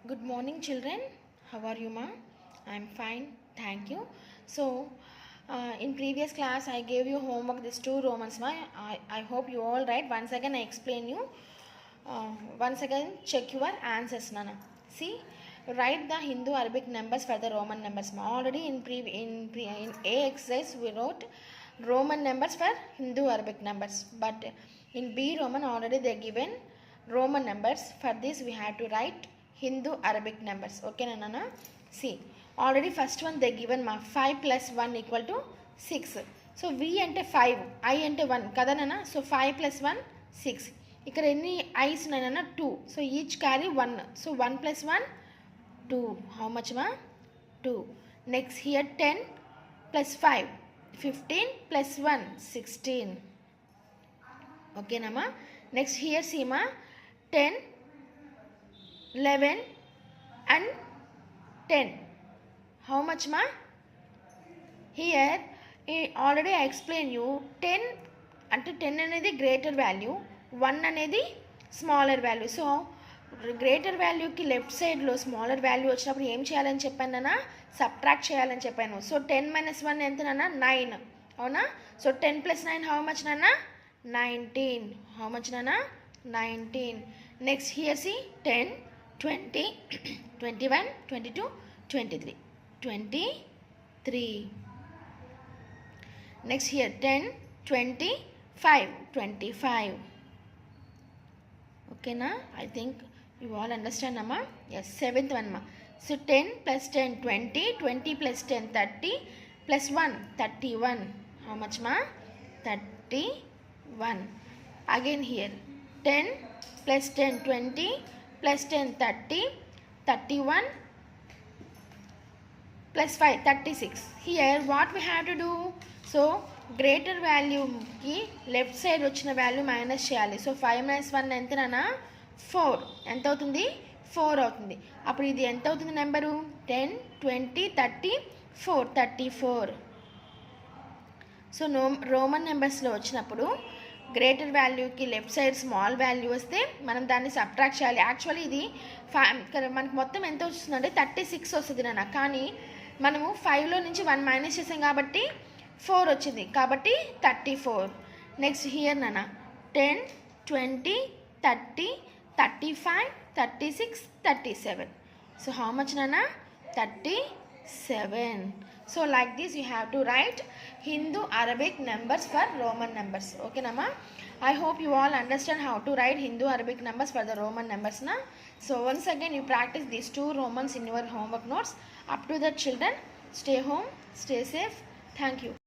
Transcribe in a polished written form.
Good morning, children. How are you, ma? I'm fine, thank you. So, in previous class, I gave you homework. These two Romans, ma. I hope you all right. Once again, I explain you. Once again, check your answers, nana. See, write the Hindu Arabic numbers for the Roman numbers, ma. Already in A exercise we wrote Roman numbers for Hindu Arabic numbers, but in B Roman already they given Roman numbers. For this we have to write Hindu Arabic numbers. Okay, nana. See, already first one they given ma 5 plus 1 equal to 6. So V ante 5, I ante 1 kada nana. So 5 plus 1 6. ఇక్కడ ఎన్ని ice ఉన్నాయన్న 2. So each carry 1. So 1 plus 1 2. How much మా 2. Next here 10 plus 5 15 plus 1 16. ఓకేనమ్మా. Next here Seema 10 11 and 10. How much ma? Here already I explain you 10 అంటే 10 అనేది greater value, 1 అనేది smaller value. So greater వాల్యూకి left సైడ్లో స్మాలర్ వాల్యూ వచ్చినప్పుడు ఏం చేయాలని చెప్పాను నాన్న, సబ్ట్రాక్ట్ చేయాలని చెప్పాను. సో 10 minus 1 ఎంత నాన్న 9, అవునా. సో 10 plus 9 హౌ మచ్ నాన్న 19. హౌ మచ్ నాన్న 19. Next here see 10 20 21 22 23 23. Next here 10 25 25. Okay na, I think you all understand amma. Yes, seventh one ma. So 10 plus 10 20, 20 plus 10 30 plus 1 31. How much ma? 31. Again here 10 plus 10 20 plus 10 30 31 plus 5 36. Here what we have to do? So greater value ki left side వచ్చిన value minus చేయాలి. So 5 minus 1 ఎంతనా 4. ఎంత అవుతుంది 4 అవుతుంది. అప్పుడు ఇది ఎంత అవుతుంది నెంబరు 10 20 30 4 34. సో రోమన్ నెంబర్స్లో వచ్చినప్పుడు గ్రేటర్ వాల్యూకి లెఫ్ట్ సైడ్ స్మాల్ వాల్యూ వస్తే మనం దాన్ని సబ్ట్రాక్ట్ చేయాలి. యాక్చువల్లీ ఇది మనకి మొత్తం ఎంత వస్తుందంటే 36 వస్తుంది నాన్న. కానీ మనము 5లో నుంచి 1 మైనస్ చేసాం కాబట్టి 4 వచ్చింది, కాబట్టి 34. నెక్స్ట్ హియర్ నాన్న 10 20 30 35 36 37. సో హౌ మచ్ నాన్న 37. So like this you have to write Hindu Arabic numbers for Roman numbers. Okay nama. I hope you all understand how to write Hindu Arabic numbers for the Roman numbers na. So once again you practice these two Romans in your homework notes. Up to the children, stay home, stay safe. Thank you.